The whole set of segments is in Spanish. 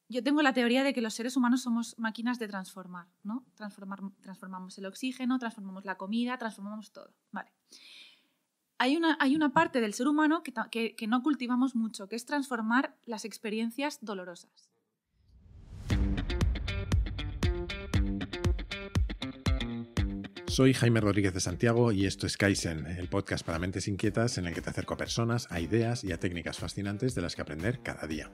yo tengo la teoría de que los seres humanos somos máquinas de transformar, ¿no? Transformamos el oxígeno, transformamos la comida, transformamos todo. Vale. Hay una parte del ser humano que no cultivamos mucho, que es transformar las experiencias dolorosas. Soy Jaime Rodríguez de Santiago y esto es Kaizen, el podcast para mentes inquietas en el que te acerco a personas, a ideas y a técnicas fascinantes de las que aprender cada día.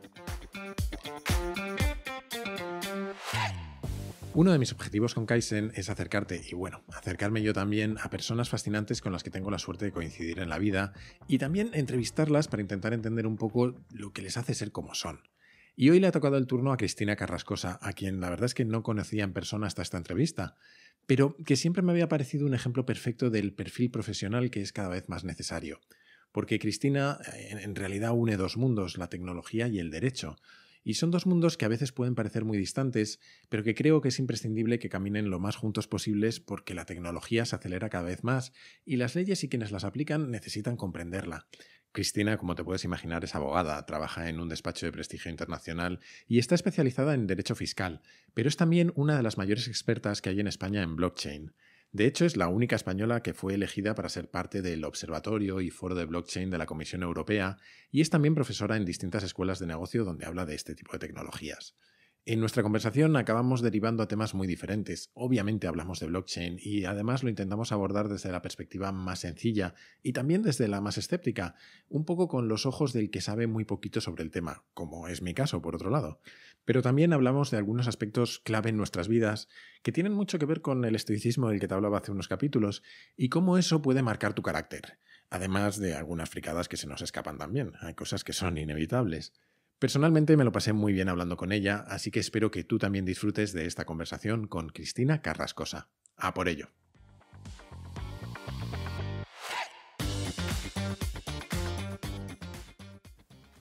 Uno de mis objetivos con Kaizen es acercarte, y bueno, acercarme yo también a personas fascinantes con las que tengo la suerte de coincidir en la vida y también entrevistarlas para intentar entender un poco lo que les hace ser como son. Y hoy le ha tocado el turno a Cristina Carrascosa, a quien la verdad es que no conocía en persona hasta esta entrevista, pero que siempre me había parecido un ejemplo perfecto del perfil profesional que es cada vez más necesario. Porque Cristina en realidad une dos mundos, la tecnología y el derecho. Y son dos mundos que a veces pueden parecer muy distantes, pero que creo que es imprescindible que caminen lo más juntos posibles porque la tecnología se acelera cada vez más y las leyes y quienes las aplican necesitan comprenderla. Cristina, como te puedes imaginar, es abogada, trabaja en un despacho de prestigio internacional y está especializada en derecho fiscal, pero es también una de las mayores expertas que hay en España en blockchain. De hecho, es la única española que fue elegida para ser parte del Observatorio y Foro de Blockchain de la Comisión Europea y es también profesora en distintas escuelas de negocio donde habla de este tipo de tecnologías. En nuestra conversación acabamos derivando a temas muy diferentes. Obviamente hablamos de blockchain y además lo intentamos abordar desde la perspectiva más sencilla y también desde la más escéptica, un poco con los ojos del que sabe muy poquito sobre el tema, como es mi caso, por otro lado. Pero también hablamos de algunos aspectos clave en nuestras vidas que tienen mucho que ver con el estoicismo del que te hablaba hace unos capítulos y cómo eso puede marcar tu carácter. Además de algunas fricadas que se nos escapan también. Hay cosas que son inevitables. Personalmente me lo pasé muy bien hablando con ella, así que espero que tú también disfrutes de esta conversación con Cristina Carrascosa. ¡A por ello!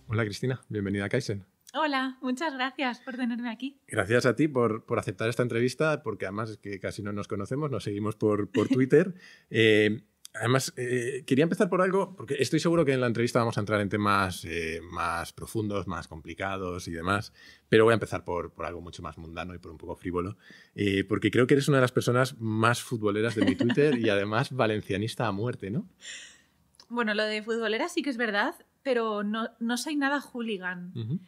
Hola Cristina, bienvenida a Kaizen. Hola, muchas gracias por tenerme aquí. Gracias a ti por aceptar esta entrevista, porque además es que casi no nos conocemos, nos seguimos por Twitter. Además, quería empezar por algo, porque estoy seguro que en la entrevista vamos a entrar en temas más profundos, más complicados y demás, pero voy a empezar por algo mucho más mundano y por un poco frívolo, porque creo que eres una de las personas más futboleras de mi Twitter y además valencianista a muerte, ¿no? Bueno, lo de futbolera sí que es verdad, pero no soy nada hooligan. Uh-huh.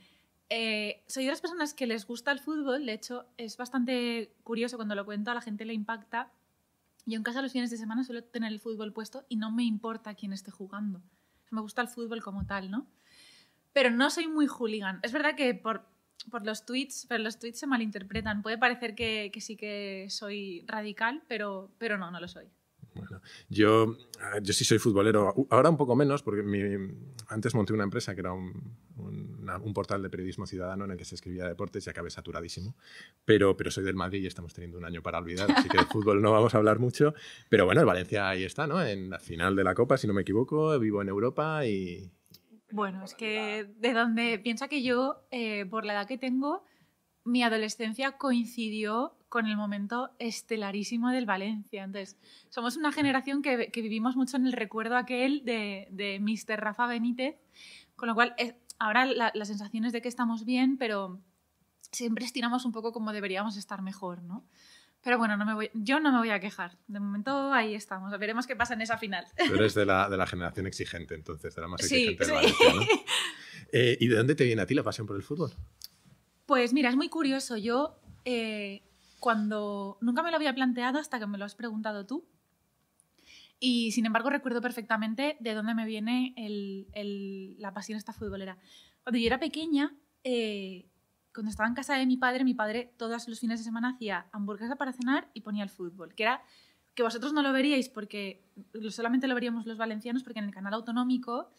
Soy de las personas que les gusta el fútbol, de hecho es bastante curioso cuando lo cuento, a la gente le impacta. Yo en casa los fines de semana suelo tener el fútbol puesto y no me importa quién esté jugando. Me gusta el fútbol como tal, ¿no? Pero no soy muy hooligan. Es verdad que por los tweets, pero los tweets se malinterpretan. Puede parecer que sí que soy radical, pero no lo soy. Bueno, yo sí soy futbolero, ahora un poco menos, porque antes monté una empresa que era un portal de periodismo ciudadano en el que se escribía deportes y acabé saturadísimo, pero soy del Madrid y estamos teniendo un año para olvidar, así que de fútbol no vamos a hablar mucho, pero bueno, el Valencia ahí está, ¿no? En la final de la Copa, si no me equivoco, vivo en Europa y... Bueno, es que de donde piensa que yo, por la edad que tengo, mi adolescencia coincidió con el momento estelarísimo del Valencia. Entonces, somos una generación que vivimos mucho en el recuerdo aquel de Mr. Rafa Benítez, con lo cual ahora la sensación es de que estamos bien, pero siempre estiramos un poco como deberíamos estar mejor, ¿no? Pero bueno, yo no me voy a quejar. De momento ahí estamos. Veremos qué pasa en esa final. Tú eres de la generación exigente, entonces, de la más exigente del Valencia, ¿no? ¿Y de dónde te viene a ti la pasión por el fútbol? Pues mira, es muy curioso. Yo nunca me lo había planteado hasta que me lo has preguntado tú. Y sin embargo recuerdo perfectamente de dónde me viene la pasión esta futbolera. Cuando yo era pequeña, cuando estaba en casa de mi padre todos los fines de semana hacía hamburguesa para cenar y ponía el fútbol, que era que vosotros no lo veríais porque solamente lo veríamos los valencianos, porque en el canal autonómico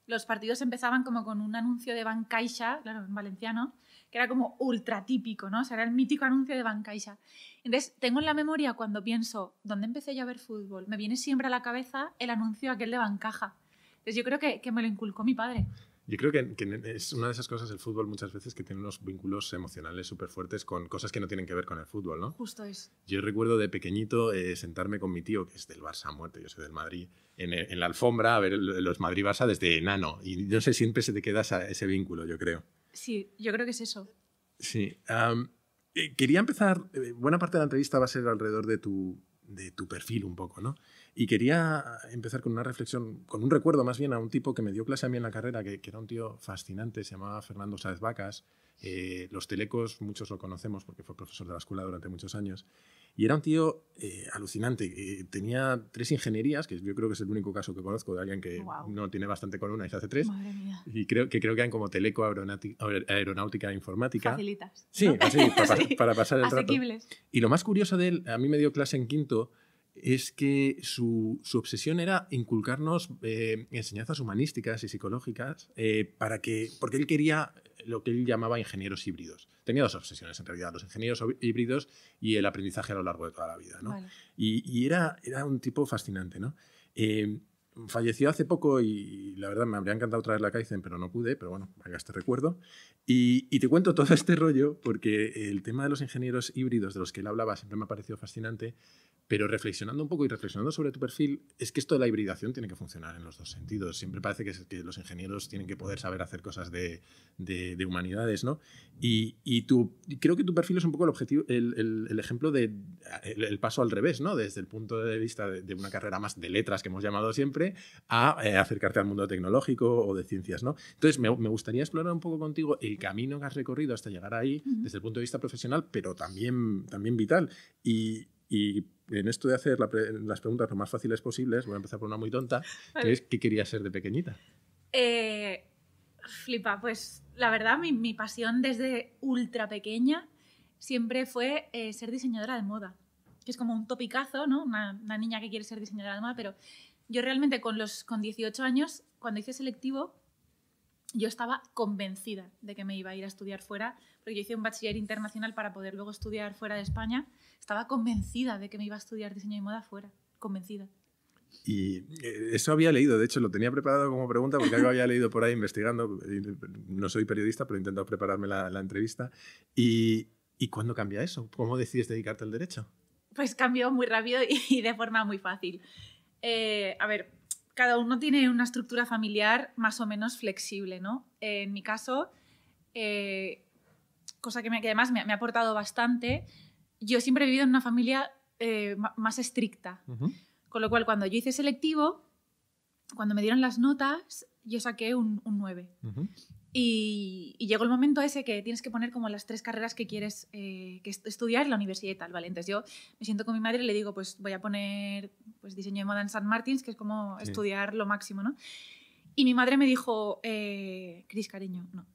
los partidos empezaban como con un anuncio de Bancaixa, claro, en valenciano, que era como ultra típico, ¿no? O sea, era el mítico anuncio de Bancaixa. Entonces, tengo en la memoria cuando pienso, ¿dónde empecé yo a ver fútbol? Me viene siempre a la cabeza el anuncio aquel de Bancaja. Entonces, yo creo que me lo inculcó mi padre. Yo creo que es una de esas cosas el fútbol muchas veces que tiene unos vínculos emocionales súper fuertes con cosas que no tienen que ver con el fútbol, ¿no? Justo es. Yo recuerdo de pequeñito sentarme con mi tío, que es del Barça a muerte, yo soy del Madrid, en la alfombra a ver los Madrid-Barça desde enano. Y no sé, siempre se te queda ese vínculo, yo creo. Sí, yo creo que es eso. Sí. Quería empezar, buena parte de la entrevista va a ser alrededor de tu perfil un poco, ¿no? Y quería empezar con una reflexión, con un recuerdo más bien a un tipo que me dio clase a mí en la carrera, que era un tío fascinante, se llamaba Fernando Sáez Vacas. Los telecos, muchos lo conocemos porque fue profesor de la escuela durante muchos años. Y era un tío alucinante. Tenía 3 ingenierías, que yo creo que es el único caso que conozco de alguien que no tiene bastante con una y se hace 3. Madre mía. Y creo que eran como teleco, aeronáutica e informática. Facilitas, ¿no? Sí, así, para pasar el asequibles. rato. Y lo más curioso de él, a mí me dio clase en quinto, es que su obsesión era inculcarnos enseñanzas humanísticas y psicológicas porque él quería lo que él llamaba ingenieros híbridos. Tenía 2 obsesiones en realidad, los ingenieros híbridos y el aprendizaje a lo largo de toda la vida, ¿no? Vale. Y era un tipo fascinante, ¿no? Falleció hace poco y la verdad me habría encantado traerla a Kaizen, pero no pude, pero bueno, haga este recuerdo. Y te cuento todo este rollo porque el tema de los ingenieros híbridos de los que él hablaba siempre me ha parecido fascinante, pero reflexionando un poco y reflexionando sobre tu perfil, es que esto de la hibridación tiene que funcionar en los 2 sentidos. Siempre parece que los ingenieros tienen que poder saber hacer cosas de humanidades, ¿no? Y creo que tu perfil es un poco el objetivo, el ejemplo el paso al revés, ¿no? Desde el punto de vista de una carrera más de letras que hemos llamado siempre a acercarte al mundo tecnológico o de ciencias, ¿no? Entonces me gustaría explorar un poco contigo el camino que has recorrido hasta llegar ahí desde el punto de vista profesional, pero también vital. Y en esto de hacer las preguntas lo más fáciles posibles, voy a empezar por una muy tonta, que es ¿qué querías ser de pequeñita? Flipa, pues la verdad mi pasión desde ultra pequeña siempre fue ser diseñadora de moda, que es como un topicazo, ¿no? Una niña que quiere ser diseñadora de moda, pero yo realmente con 18 años, cuando hice selectivo, yo estaba convencida de que me iba a ir a estudiar fuera, porque yo hice un bachiller internacional para poder luego estudiar fuera de España. Estaba convencida de que me iba a estudiar diseño de moda fuera, convencida. Y eso había leído, de hecho lo tenía preparado como pregunta porque algo había leído por ahí investigando. No soy periodista, pero he intentado prepararme la entrevista. ¿Y cuándo cambia eso? ¿Cómo decides dedicarte al derecho? Pues cambió muy rápido y de forma muy fácil. A ver, cada uno tiene una estructura familiar más o menos flexible, ¿no? En mi caso, cosa que además me ha aportado bastante, yo siempre he vivido en una familia más estricta. Con lo cual, cuando yo hice selectivo, cuando me dieron las notas, yo saqué un 9. Y llegó el momento ese que tienes que poner como las 3 carreras que quieres estudiar en la universidad y tal, ¿vale? Entonces yo me siento con mi madre y le digo, pues voy a poner pues, diseño de moda en St. Martins, que es como estudiar lo máximo, ¿no? Y mi madre me dijo, Cris, cariño, no.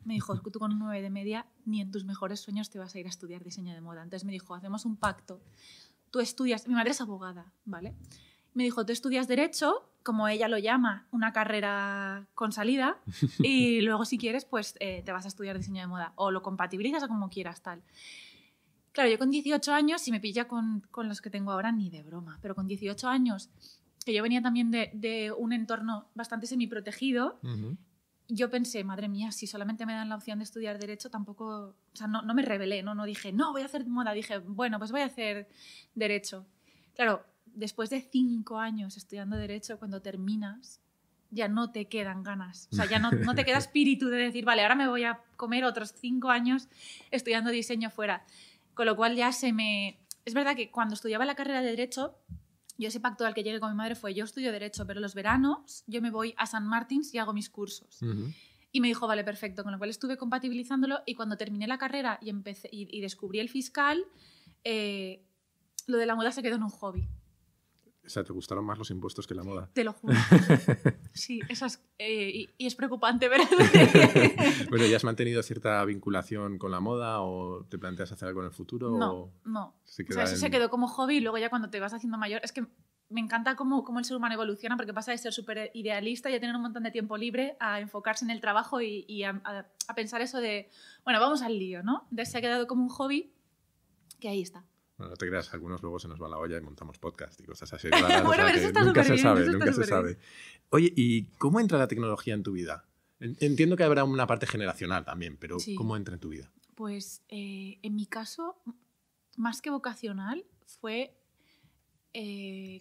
Me dijo, tú con un 9 de media ni en tus mejores sueños te vas a ir a estudiar diseño de moda. Entonces me dijo, hacemos un pacto. Tú estudias, mi madre es abogada, ¿vale? Me dijo, tú estudias Derecho, como ella lo llama, una carrera con salida, y luego si quieres, pues te vas a estudiar diseño de moda, o lo compatibilizas o como quieras, tal. Claro, yo con 18 años, si me pilla con los que tengo ahora, ni de broma, pero con 18 años, que yo venía también de un entorno bastante semiprotegido, yo pensé, madre mía, si solamente me dan la opción de estudiar Derecho, tampoco... O sea, no me rebelé, no dije, no, voy a hacer moda. Dije, bueno, pues voy a hacer Derecho. Claro, después de 5 años estudiando Derecho, cuando terminas, ya no te quedan ganas. O sea, ya no te queda espíritu de decir, vale, ahora me voy a comer otros 5 años estudiando diseño fuera. Con lo cual ya se me... Es verdad que cuando estudiaba la carrera de Derecho... Yo ese pacto al que llegué con mi madre fue, yo estudio Derecho, pero los veranos yo me voy a St. Martins y hago mis cursos. Y me dijo, vale, perfecto, con lo cual estuve compatibilizándolo y cuando terminé la carrera y empecé y descubrí el fiscal, lo de la moda se quedó en un hobby. O sea, ¿te gustaron más los impuestos que la moda? Te lo juro. Sí, eso es, y es preocupante, ¿verdad? Bueno, ¿ya has mantenido cierta vinculación con la moda o te planteas hacer algo en el futuro? No. O sea, eso se quedó como hobby y luego ya cuando te vas haciendo mayor... Es que me encanta cómo el ser humano evoluciona porque pasa de ser súper idealista y a tener un montón de tiempo libre a enfocarse en el trabajo y a pensar eso de, bueno, vamos al lío, ¿no? Entonces se ha quedado como un hobby que ahí está. Bueno, no te creas, algunos luego se nos va la olla y montamos podcast y cosas así. Raras, bueno, pero eso está nunca se bien, sabe, nunca se sabe. Oye, ¿y cómo entra la tecnología en tu vida? Entiendo que habrá una parte generacional también, pero sí. ¿Cómo entra en tu vida? Pues en mi caso, más que vocacional, fue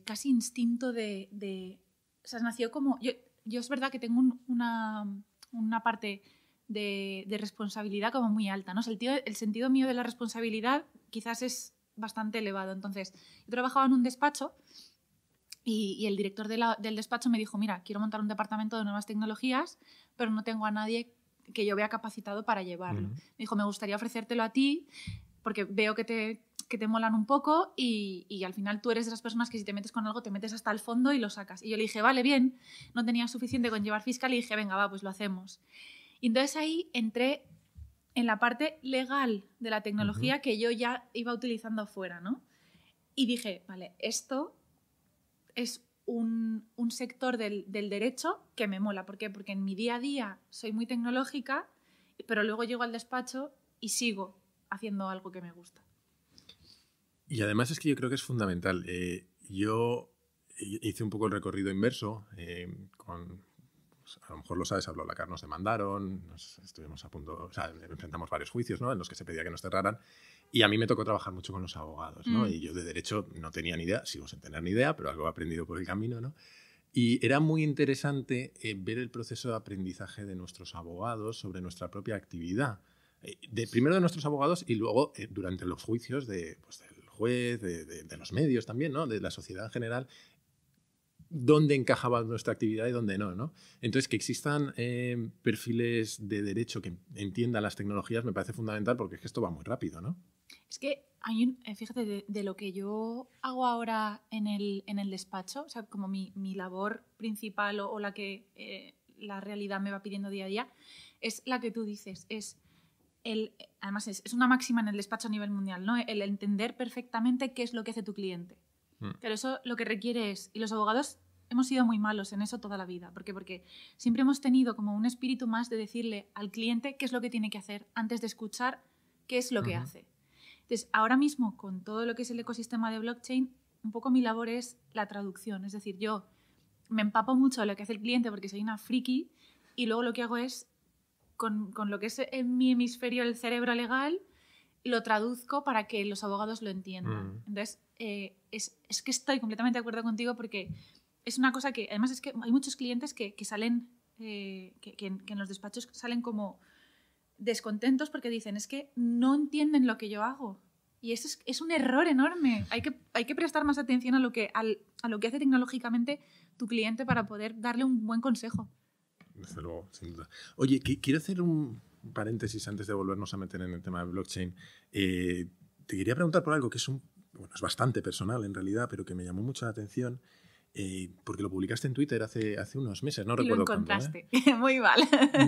casi instinto de... O sea, nació como... Yo es verdad que tengo una parte de responsabilidad como muy alta, ¿no? O sea, el sentido mío de la responsabilidad quizás es bastante elevado. Entonces, yo trabajaba en un despacho y el director del despacho me dijo, mira, quiero montar un departamento de nuevas tecnologías, pero no tengo a nadie que yo vea capacitado para llevarlo. Me dijo, me gustaría ofrecértelo a ti porque veo que te molan un poco y al final tú eres de las personas que si te metes con algo te metes hasta el fondo y lo sacas. Y yo le dije, vale, bien, no tenía suficiente con llevar fiscal y dije, venga, va, pues lo hacemos. Y entonces ahí entré en la parte legal de la tecnología que yo ya iba utilizando fuera, ¿no? Y dije, vale, esto es un sector del derecho que me mola. ¿Por qué? Porque en mi día a día soy muy tecnológica, pero luego llego al despacho y sigo haciendo algo que me gusta. Y además es que yo creo que es fundamental. Yo hice un poco el recorrido inverso con... Pues, a lo mejor lo sabes, habló la CAR, nos demandaron, estuvimos a punto, o sea, enfrentamos varios juicios, ¿no? En los que se pedía que nos cerraran. Y a mí me tocó trabajar mucho con los abogados, ¿no? Y yo de derecho no tenía ni idea, sigo sin tener ni idea, pero algo he aprendido por el camino, ¿no? Y era muy interesante ver el proceso de aprendizaje de nuestros abogados sobre nuestra propia actividad. Primero de nuestros abogados y luego durante los juicios pues, del juez, de los medios también, ¿no? De la sociedad en general, dónde encajaba nuestra actividad y dónde no, ¿no? Entonces, que existan perfiles de derecho que entiendan las tecnologías me parece fundamental porque es que esto va muy rápido, ¿no? Es que hay fíjate, de lo que yo hago ahora en el despacho, o sea, como mi labor principal o la que la realidad me va pidiendo día a día, es la que tú dices, además es una máxima en el despacho a nivel mundial, ¿no? El entender perfectamente qué es lo que hace tu cliente. Pero eso lo que requiere es, y los abogados hemos sido muy malos en eso toda la vida. ¿Por qué? Porque siempre hemos tenido como un espíritu más de decirle al cliente qué es lo que tiene que hacer antes de escuchar qué es lo que hace. Entonces, ahora mismo, con todo lo que es el ecosistema de blockchain, un poco mi labor es la traducción. Es decir, yo me empapo mucho de lo que hace el cliente porque soy una friki y luego lo que hago es, con lo que es en mi hemisferio el cerebro legal, lo traduzco para que los abogados lo entiendan. Entonces, es que estoy completamente de acuerdo contigo porque es una cosa que, además es que hay muchos clientes que salen, que en los despachos salen como descontentos porque dicen, es que no entienden lo que yo hago. Y eso es un error enorme. Hay que prestar más atención a lo que hace tecnológicamente tu cliente para poder darle un buen consejo. Desde luego, sin duda. Oye, quiero hacer un paréntesis antes de volvernos a meter en el tema de blockchain. Te quería preguntar por algo que es es bastante personal en realidad, pero que me llamó mucho la atención. Porque lo publicaste en Twitter hace unos meses, no recuerdo cuándo. Lo encontraste, muy mal.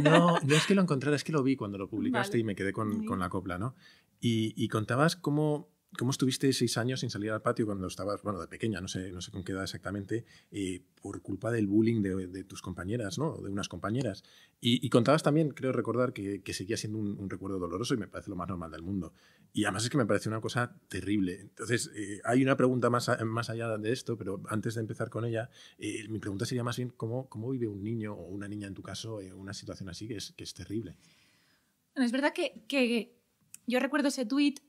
No es que lo encontrara, es que lo vi cuando lo publicaste Vale. y me quedé con la copla, ¿no? Y contabas cómo estuviste 6 años sin salir al patio cuando estabas, bueno, de pequeña, no sé con qué edad exactamente, por culpa del bullying de tus compañeras, ¿no? De unas compañeras. Y contabas también, creo recordar, que seguía siendo un recuerdo doloroso y me parece lo más normal del mundo. Y además es que me parece una cosa terrible. Entonces, hay una pregunta más allá de esto, pero antes de empezar con ella, mi pregunta sería más bien cómo vive un niño o una niña en tu caso una situación así que es terrible. Bueno, es verdad que yo recuerdo ese tuit,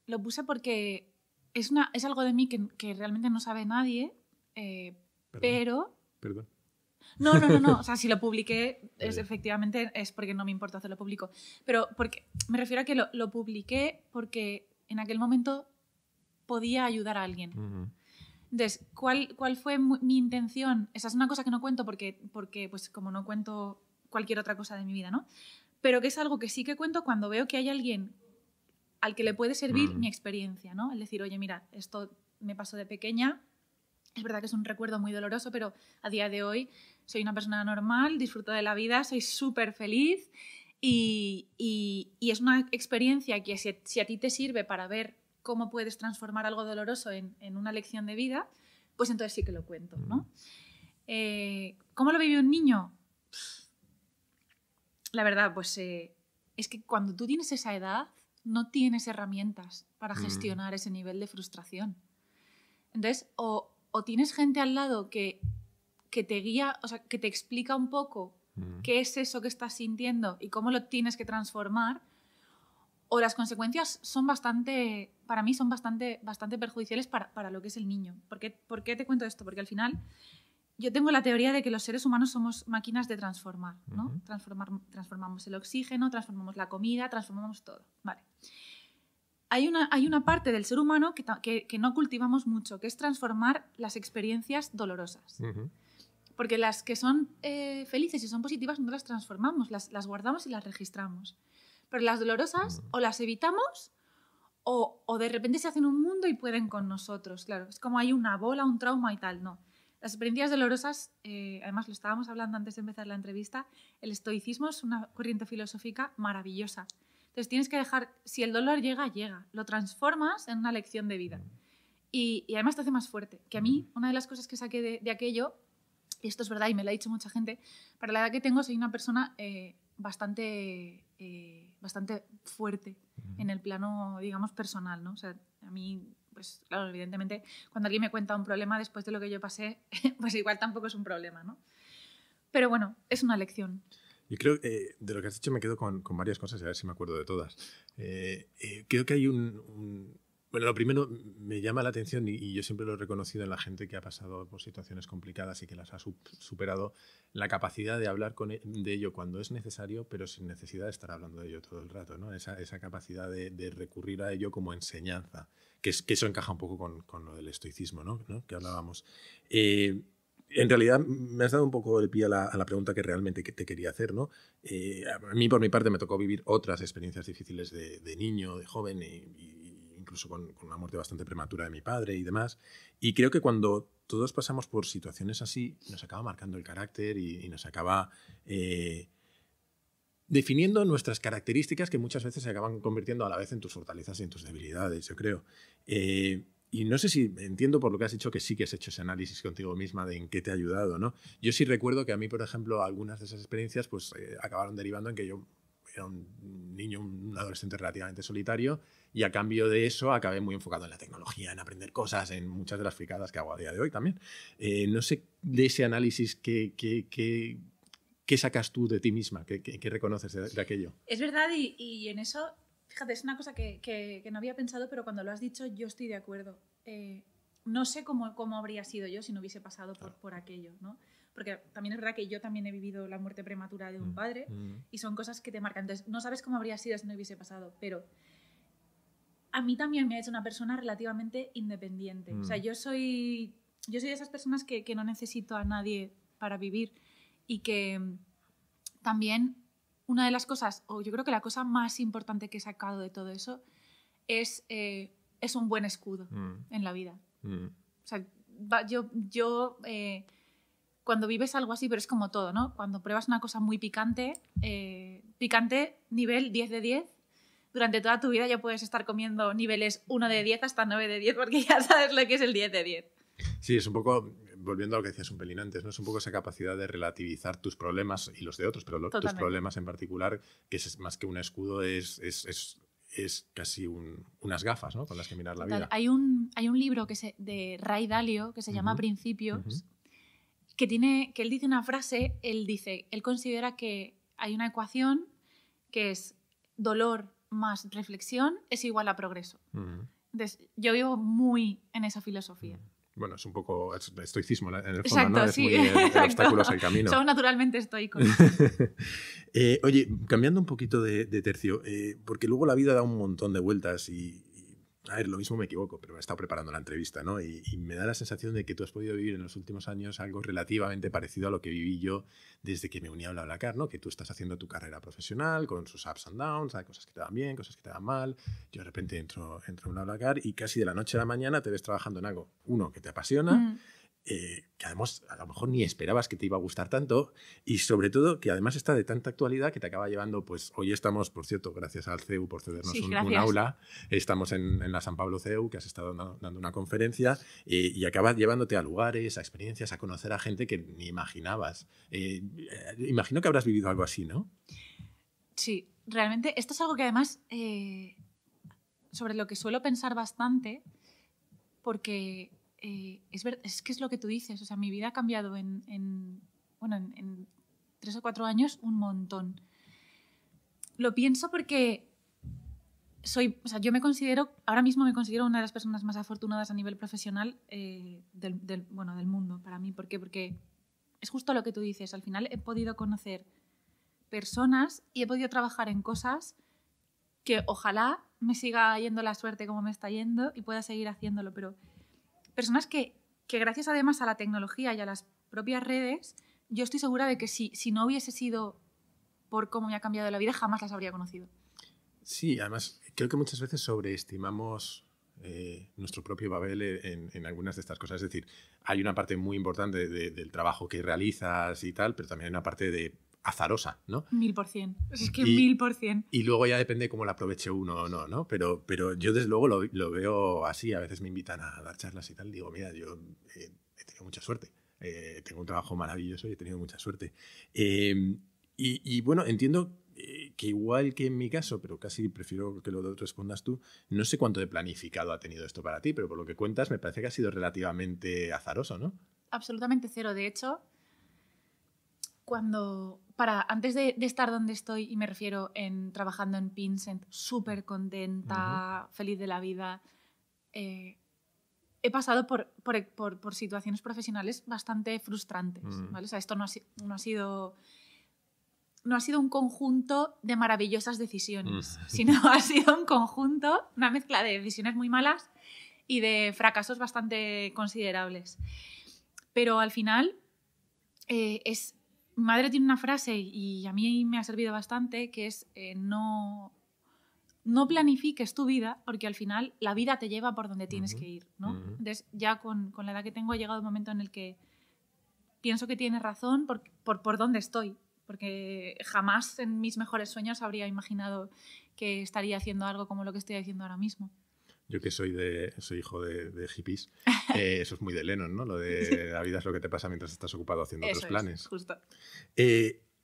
lo puse porque es algo de mí que realmente no sabe nadie, pero... Perdón. No. O sea, si lo publiqué, efectivamente es porque no me importa hacerlo público. Pero me refiero a que lo publiqué porque en aquel momento podía ayudar a alguien. Entonces, ¿cuál fue mi intención? Esa es una cosa que no cuento porque pues, como no cuento cualquier otra cosa de mi vida, ¿no? Pero que es algo que sí que cuento cuando veo que hay alguien al que le puede servir mi experiencia, ¿no? El decir, oye, mira, esto me pasó de pequeña, es verdad que es un recuerdo muy doloroso, pero a día de hoy soy una persona normal, disfruto de la vida, soy súper feliz y es una experiencia que si a ti te sirve para ver cómo puedes transformar algo doloroso en una lección de vida, pues entonces sí que lo cuento, ¿no? ¿Cómo lo vive un niño? La verdad, pues es que cuando tú tienes esa edad no tienes herramientas para gestionar ese nivel de frustración. Entonces, o tienes gente al lado que te guía, o sea, que te explica un poco qué es eso que estás sintiendo y cómo lo tienes que transformar, o las consecuencias son para mí son bastante perjudiciales para lo que es el niño. ¿Por qué te cuento esto? Porque al final yo tengo la teoría de que los seres humanos somos máquinas de transformar, ¿no? Transformamos el oxígeno, transformamos la comida, transformamos todo. Vale. Hay una parte del ser humano que no cultivamos mucho, que es transformar las experiencias dolorosas. Porque las que son felices y son positivas no las transformamos, las guardamos y las registramos. Pero las dolorosas o las evitamos o de repente se hacen un mundo y pueden con nosotros. Claro, es como hay una bola, un trauma y tal, no. Las experiencias dolorosas, además lo estábamos hablando antes de empezar la entrevista, el estoicismo es una corriente filosófica maravillosa. Entonces tienes que dejar, si el dolor llega, llega. Lo transformas en una lección de vida. Y además te hace más fuerte. Que a mí, una de las cosas que saqué de aquello, y esto es verdad y me lo ha dicho mucha gente, para la edad que tengo soy una persona bastante fuerte en el plano, digamos, personal, ¿no? O sea, a mí, pues claro, evidentemente, cuando alguien me cuenta un problema después de lo que yo pasé, pues igual tampoco es un problema, ¿no? Pero bueno, es una lección. Yo creo que de lo que has dicho me quedo con varias cosas, a ver si me acuerdo de todas. Creo que hay bueno, lo primero me llama la atención y yo siempre lo he reconocido en la gente que ha pasado por situaciones complicadas y que las ha superado, la capacidad de hablar de ello cuando es necesario, pero sin necesidad de estar hablando de ello todo el rato, ¿no? Esa capacidad de recurrir a ello como enseñanza, que eso encaja un poco con lo del estoicismo, ¿no? Que hablábamos. En realidad me has dado un poco el pie a la pregunta que realmente te quería hacer, ¿no? A mí, por mi parte, me tocó vivir otras experiencias difíciles de niño, de joven, incluso con una muerte bastante prematura de mi padre y demás. Y creo que cuando todos pasamos por situaciones así, nos acaba marcando el carácter y nos acaba definiendo nuestras características que muchas veces se acaban convirtiendo a la vez en tus fortalezas y en tus debilidades, yo creo. Y no sé si entiendo por lo que has dicho que sí que has hecho ese análisis contigo misma de en qué te ha ayudado, ¿no? Yo sí recuerdo que a mí, por ejemplo, algunas de esas experiencias pues, acabaron derivando en que yo era un niño, un adolescente relativamente solitario y a cambio de eso acabé muy enfocado en la tecnología, en aprender cosas, en muchas de las fricadas que hago a día de hoy también. No sé de ese análisis ¿qué sacas tú de ti misma? ¿Qué reconoces de aquello? Es verdad y en eso, fíjate, es una cosa que no había pensado, pero cuando lo has dicho yo estoy de acuerdo. No sé cómo habría sido yo si no hubiese pasado por aquello, ¿no? Porque también es verdad que yo también he vivido la muerte prematura de un padre y son cosas que te marcan. Entonces, no sabes cómo habría sido si no hubiese pasado, pero a mí también me ha hecho una persona relativamente independiente. O sea, yo soy de esas personas que no necesito a nadie para vivir y que también una de las cosas, o yo creo que la cosa más importante que he sacado de todo eso es un buen escudo en la vida. O sea, cuando vives algo así, pero es como todo, ¿no? Cuando pruebas una cosa muy picante, nivel 10 de 10, durante toda tu vida ya puedes estar comiendo niveles 1 de 10 hasta 9 de 10 porque ya sabes lo que es el 10 de 10. Sí, es un poco, volviendo a lo que decías un pelín antes, ¿no? Es un poco esa capacidad de relativizar tus problemas y los de otros, pero tus problemas en particular, que es más que un escudo, es casi unas gafas, ¿no? Con las que mirar la vida. Hay un libro de Ray Dalio que se llama Principios, que él dice una frase, él considera que hay una ecuación que es dolor más reflexión es igual a progreso. Entonces, yo vivo muy en esa filosofía. Bueno, es un poco estoicismo en el fondo, exacto, ¿no? Sí, es muy el obstáculos al camino. Somos naturalmente estoicos. Oye, cambiando un poquito de tercio, porque luego la vida da un montón de vueltas y a ver, lo mismo me equivoco, pero me he estado preparando la entrevista, ¿no? Y me da la sensación de que tú has podido vivir en los últimos años algo relativamente parecido a lo que viví yo desde que me uní a BlaBlaCar, ¿no? Que tú estás haciendo tu carrera profesional con sus ups and downs, hay cosas que te van bien, cosas que te van mal. Yo de repente entro en BlaBlaCar y casi de la noche a la mañana te ves trabajando en algo, uno, que te apasiona, que además a lo mejor ni esperabas que te iba a gustar tanto y sobre todo que además está de tanta actualidad que te acaba llevando, pues hoy estamos, por cierto, gracias al CEU por cedernos un aula, estamos en la San Pablo CEU, que has estado dando una conferencia y acabas llevándote a lugares, a experiencias, a conocer a gente que ni imaginabas. Imagino que habrás vivido algo así, ¿no? Sí, realmente esto es algo que además sobre lo que suelo pensar bastante porque es que es lo que tú dices, o sea, mi vida ha cambiado en 3 o 4 años un montón. Lo pienso porque yo ahora mismo me considero una de las personas más afortunadas a nivel profesional del mundo para mí. ¿Por qué? Porque es justo lo que tú dices. Al final he podido conocer personas y he podido trabajar en cosas que ojalá me siga yendo la suerte como me está yendo y pueda seguir haciéndolo, pero personas que gracias además a la tecnología y a las propias redes, yo estoy segura de que si no hubiese sido por cómo me ha cambiado la vida, jamás las habría conocido. Sí, además creo que muchas veces sobreestimamos nuestro propio papel en algunas de estas cosas. Es decir, hay una parte muy importante del trabajo que realizas y tal, pero también hay una parte de azarosa, ¿no? 1000%. Es que 1000%. Y luego ya depende cómo la aproveche uno o no, ¿no? Pero yo desde luego lo veo así. A veces me invitan a dar charlas y tal. Digo, mira, yo he tenido mucha suerte. Tengo un trabajo maravilloso y he tenido mucha suerte. Y bueno, entiendo que igual que en mi caso, pero casi prefiero que lo respondas tú, no sé cuánto de planificado ha tenido esto para ti, pero por lo que cuentas me parece que ha sido relativamente azaroso, ¿no? Absolutamente cero. De hecho, antes de estar donde estoy, y me refiero trabajando en Pinsent, súper contenta, feliz de la vida, he pasado por situaciones profesionales bastante frustrantes, ¿vale? O sea, esto no ha sido un conjunto de maravillosas decisiones, sino ha sido un conjunto, una mezcla de decisiones muy malas y de fracasos bastante considerables. Pero al final, mi madre tiene una frase y a mí me ha servido bastante, que es no planifiques tu vida, porque al final la vida te lleva por donde tienes que ir, ¿no? Entonces, ya con la edad que tengo, ha llegado un momento en el que pienso que tienes razón por dónde estoy, porque jamás en mis mejores sueños habría imaginado que estaría haciendo algo como lo que estoy haciendo ahora mismo. Yo que soy hijo de hippies, eso es muy de Lennon, ¿no? Lo de la vida es lo que te pasa mientras estás ocupado haciendo otros planes. Justo.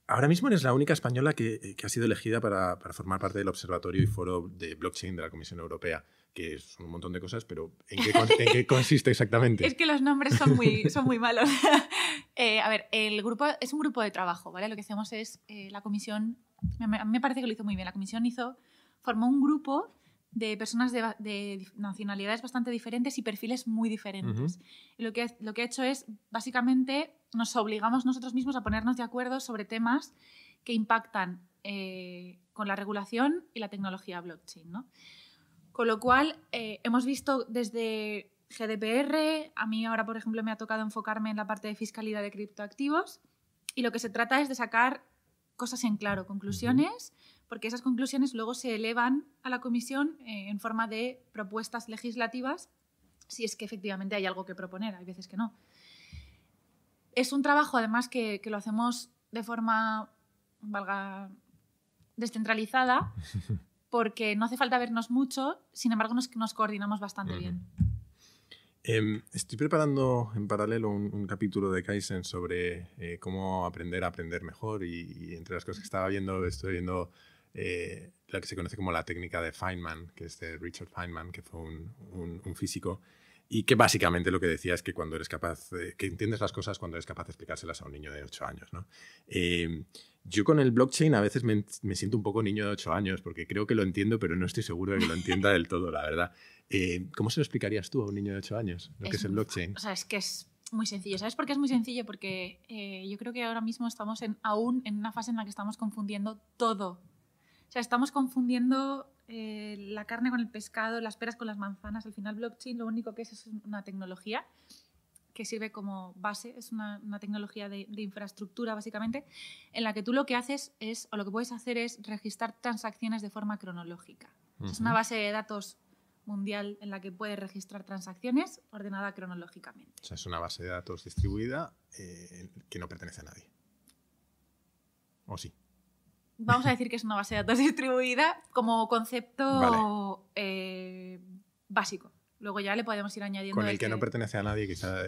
Ahora mismo eres la única española que ha sido elegida para formar parte del Observatorio y Foro de Blockchain de la Comisión Europea, que son un montón de cosas, pero ¿en qué consiste exactamente? Es que los nombres son muy malos. A ver, el grupo es un grupo de trabajo, ¿vale? Lo que hacemos es la comisión, a mí me parece que lo hizo muy bien, la comisión formó un grupo de personas de nacionalidades bastante diferentes y perfiles muy diferentes. Y lo que ha hecho es, básicamente, nos obligamos nosotros mismos a ponernos de acuerdo sobre temas que impactan con la regulación y la tecnología blockchain, ¿no? Con lo cual, hemos visto desde GDPR, a mí ahora, por ejemplo, me ha tocado enfocarme en la parte de fiscalidad de criptoactivos, y lo que se trata es de sacar cosas en claro, conclusiones, porque esas conclusiones luego se elevan a la comisión en forma de propuestas legislativas, si es que efectivamente hay algo que proponer, hay veces que no. Es un trabajo, además, que lo hacemos de forma, descentralizada, porque no hace falta vernos mucho, sin embargo nos coordinamos bastante bien. Estoy preparando en paralelo un capítulo de Kaizen sobre cómo aprender a aprender mejor, y entre las cosas que estaba viendo, estoy viendo la que se conoce como la técnica de Feynman, que es de Richard Feynman, que fue un físico, y que básicamente lo que decía es que cuando eres capaz, que entiendes las cosas cuando eres capaz de explicárselas a un niño de 8 años, ¿no? Yo con el blockchain a veces me siento un poco niño de 8 años, porque creo que lo entiendo, pero no estoy seguro de que lo entienda del todo, la verdad. ¿Cómo se lo explicarías tú a un niño de 8 años, lo que es el blockchain? O sea, es que es muy sencillo. ¿Sabes por qué es muy sencillo? Porque yo creo que ahora mismo estamos aún en una fase en la que estamos confundiendo todo. O sea, estamos confundiendo la carne con el pescado, las peras con las manzanas. Al final, blockchain lo único que es una tecnología que sirve como base, es una tecnología de infraestructura, básicamente, en la que tú lo que haces o lo que puedes hacer es registrar transacciones de forma cronológica. Es una base de datos mundial en la que puedes registrar transacciones ordenada cronológicamente. O sea, es una base de datos distribuida que no pertenece a nadie. ¿O sí? Vamos a decir que es una base de datos distribuida como concepto básico. Luego ya le podemos ir añadiendo... Con el que no pertenece a nadie, quizá,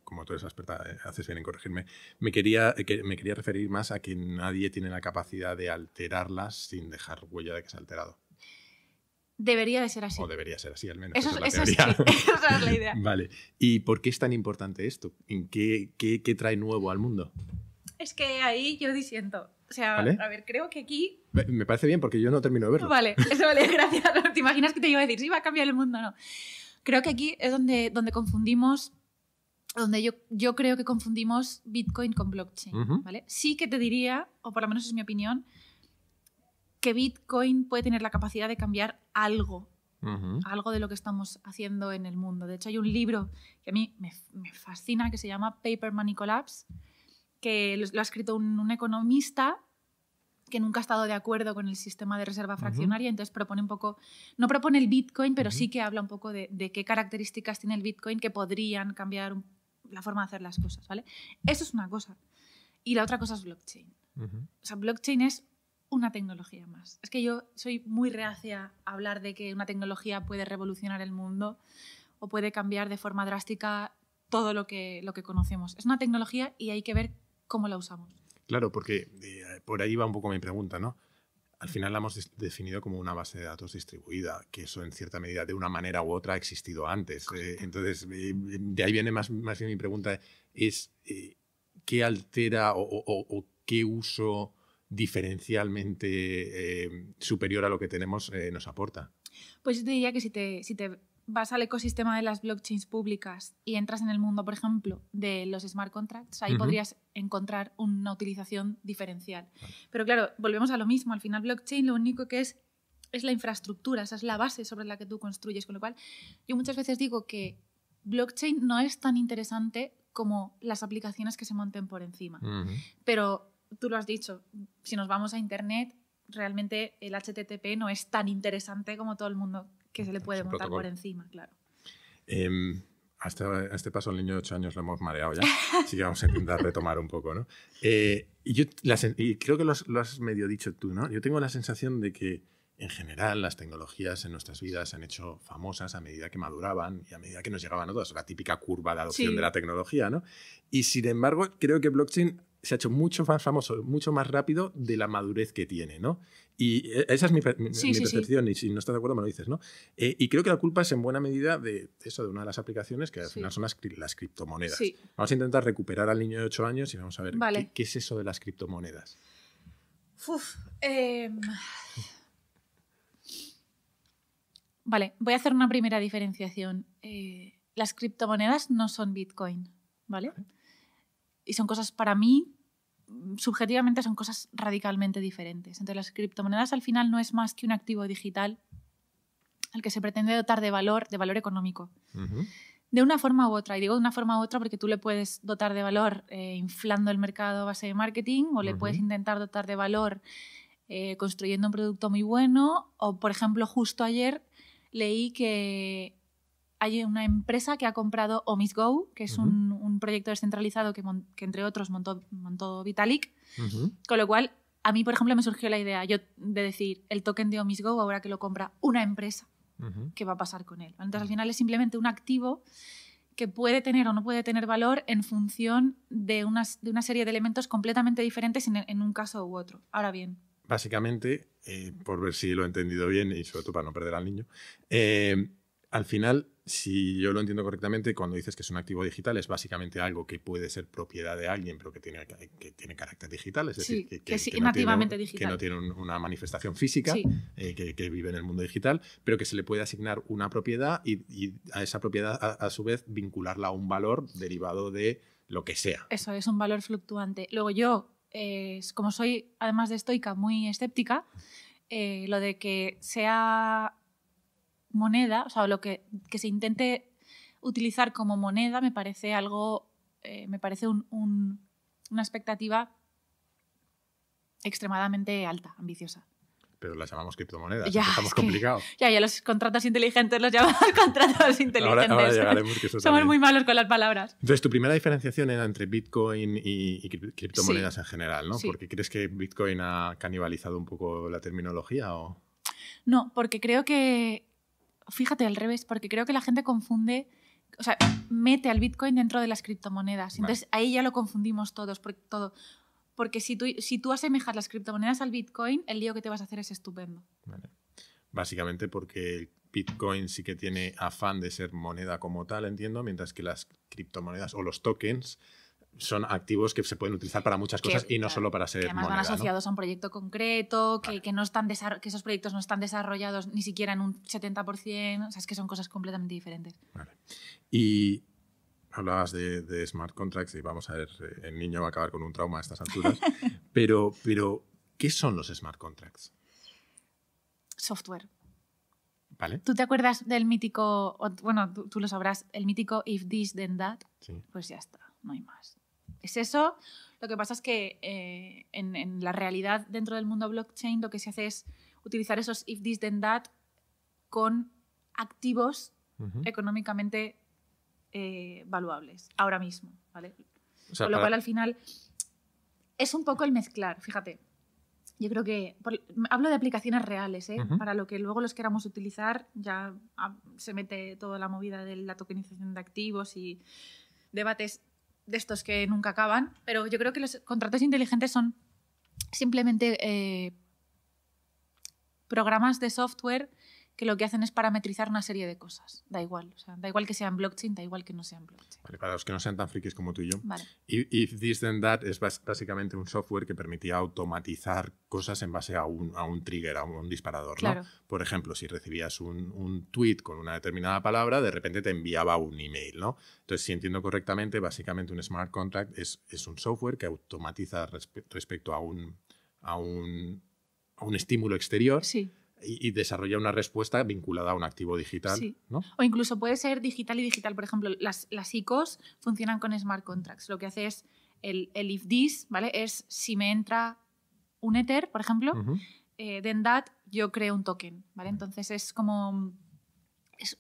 como tú eres experta, haces bien en corregirme, me quería referir más a que nadie tiene la capacidad de alterarlas sin dejar huella de que se ha alterado. Debería de ser así. O debería ser así, al menos. Esa es la idea. Vale. ¿Y por qué es tan importante esto? ¿En qué trae nuevo al mundo? Es que ahí yo disiento. O sea, ¿vale? A ver, creo que aquí... Me parece bien, porque yo no termino de verlo. Vale, gracias. ¿Te imaginas que te iba a decir, sí, va a cambiar el mundo? No. Creo que aquí es donde confundimos donde yo creo que confundimos Bitcoin con blockchain, ¿vale? Sí que te diría, o por lo menos es mi opinión, que Bitcoin puede tener la capacidad de cambiar algo de lo que estamos haciendo en el mundo. De hecho, hay un libro que a mí me fascina que se llama Paper Money Collapse, que lo ha escrito un economista que nunca ha estado de acuerdo con el sistema de reserva fraccionaria, entonces propone un poco, no propone el Bitcoin, pero sí que habla un poco de qué características tiene el Bitcoin que podrían cambiar la forma de hacer las cosas, ¿vale? Eso es una cosa. Y la otra cosa es blockchain. O sea, blockchain es una tecnología más. Es que yo soy muy reacia a hablar de que una tecnología puede revolucionar el mundo o puede cambiar de forma drástica todo lo que conocemos. Es una tecnología y hay que ver cómo la usamos. Claro, porque por ahí va un poco mi pregunta, ¿no? Al final la hemos definido como una base de datos distribuida, que eso en cierta medida, de una manera u otra, ha existido antes. Entonces, de ahí viene más bien mi pregunta, es ¿qué altera o qué uso diferencialmente superior a lo que tenemos nos aporta? Pues yo te diría que si te vas al ecosistema de las blockchains públicas y entras en el mundo, por ejemplo, de los smart contracts, ahí podrías encontrar una utilización diferencial. Pero claro, volvemos a lo mismo. Al final, blockchain lo único que es la infraestructura, esa es la base sobre la que tú construyes. Con lo cual, yo muchas veces digo que blockchain no es tan interesante como las aplicaciones que se monten por encima. Pero tú lo has dicho, si nos vamos a Internet, realmente el HTTP no es tan interesante como todo el mundo que se le puede montar por encima, claro. A este paso, el niño de 8 años lo hemos mareado ya, así que vamos a intentar retomar un poco, ¿no? Y creo que lo has medio dicho tú, ¿no? Yo tengo la sensación de que, en general, las tecnologías en nuestras vidas se han hecho famosas a medida que maduraban y a medida que nos llegaban a todas. La típica curva de adopción de la tecnología, ¿no? Y, sin embargo, creo que blockchain se ha hecho mucho más famoso, mucho más rápido de la madurez que tiene, ¿no? Y esa es mi percepción, y si no estás de acuerdo me lo dices, ¿no? Y creo que la culpa es en buena medida de eso, de una de las aplicaciones que al final son las criptomonedas. Vamos a intentar recuperar al niño de 8 años y vamos a ver qué es eso de las criptomonedas. Vale, voy a hacer una primera diferenciación. Las criptomonedas no son Bitcoin, ¿vale? Y son cosas, para mí, subjetivamente son cosas radicalmente diferentes. Entonces, las criptomonedas al final no es más que un activo digital al que se pretende dotar de valor económico. De una forma u otra. Y digo de una forma u otra porque tú le puedes dotar de valor inflando el mercado a base de marketing, o le puedes intentar dotar de valor construyendo un producto muy bueno. O, por ejemplo, justo ayer leí que hay una empresa que ha comprado OmisGo, que es un proyecto descentralizado que entre otros montó Vitalik. Con lo cual, a mí, por ejemplo, me surgió la idea de decir, el token de OmisGo, ahora que lo compra una empresa, ¿qué va a pasar con él? Entonces, al final es simplemente un activo que puede tener o no puede tener valor en función de una serie de elementos completamente diferentes en un caso u otro. Ahora bien. Básicamente, por ver si lo he entendido bien y sobre todo para no perder al niño, al final, si yo lo entiendo correctamente, cuando dices que es un activo digital, es básicamente algo que puede ser propiedad de alguien, pero que tiene carácter digital, es decir, que es nativamente digital. Que no tiene una manifestación física, que vive en el mundo digital, pero que se le puede asignar una propiedad y a esa propiedad, a su vez, vincularla a un valor derivado de lo que sea. Eso es un valor fluctuante. Luego yo, como soy, además de estoica, muy escéptica, lo de que sea moneda, o sea, lo que se intente utilizar como moneda me parece algo, me parece una expectativa extremadamente alta, ambiciosa. Pero las llamamos criptomonedas, estamos complicados. Ya los contratos inteligentes los llamamos contratos inteligentes. Ahora llegaremos, que eso somos muy malos con las palabras. Entonces, tu primera diferenciación era entre Bitcoin y criptomonedas en general, ¿no? ¿Porque crees que Bitcoin ha canibalizado un poco la terminología o...? No, porque creo que... Fíjate, al revés, porque creo que la gente confunde, o sea, mete al Bitcoin dentro de las criptomonedas. Entonces, ahí ya lo confundimos todos, porque si tú asemejas las criptomonedas al Bitcoin, el lío que te vas a hacer es estupendo. Vale. Básicamente porque el Bitcoin sí que tiene afán de ser moneda como tal, entiendo, mientras que las criptomonedas o los tokens son activos que se pueden utilizar para muchas cosas y no solo para ser que además moneda, van asociados ¿no? a un proyecto concreto, que esos proyectos no están desarrollados ni siquiera en un 70%, o sea, es que son cosas completamente diferentes. Vale. Y hablabas de smart contracts y vamos a ver, el niño va a acabar con un trauma a estas alturas. pero, ¿qué son los smart contracts? Software. ¿Vale? ¿Tú te acuerdas del mítico, bueno, tú lo sabrás, el mítico if this then that? Sí. Pues ya está, no hay más. Es eso. Lo que pasa es que en la realidad dentro del mundo blockchain lo que se hace es utilizar esos if this then that con activos económicamente valuables ahora mismo, ¿vale? O sea, con lo cual al final es un poco el mezclar, fíjate. Yo creo que hablo de aplicaciones reales, para lo que luego los queramos utilizar ya se mete toda la movida de la tokenización de activos y debates de estos que nunca acaban, pero yo creo que los contratos inteligentes son simplemente programas de software que lo que hacen es parametrizar una serie de cosas. Da igual, o sea, da igual que sean blockchain, da igual que no sean blockchain. Vale, para los que no sean tan frikis como tú y yo, vale. If This Then That es básicamente un software que permitía automatizar cosas en base a un trigger, a un disparador, ¿no? Claro. Por ejemplo, si recibías un tweet con una determinada palabra, de repente te enviaba un email, ¿no? Entonces, si entiendo correctamente, básicamente un smart contract es un software que automatiza respecto a un estímulo exterior. Sí. Y desarrolla una respuesta vinculada a un activo digital, sí. ¿no? O incluso puede ser digital y digital. Por ejemplo, las ICOs funcionan con smart contracts. Lo que hace es el if this, ¿vale? Es si me entra un Ether, por ejemplo, then that, yo creo un token, ¿vale? Entonces es como...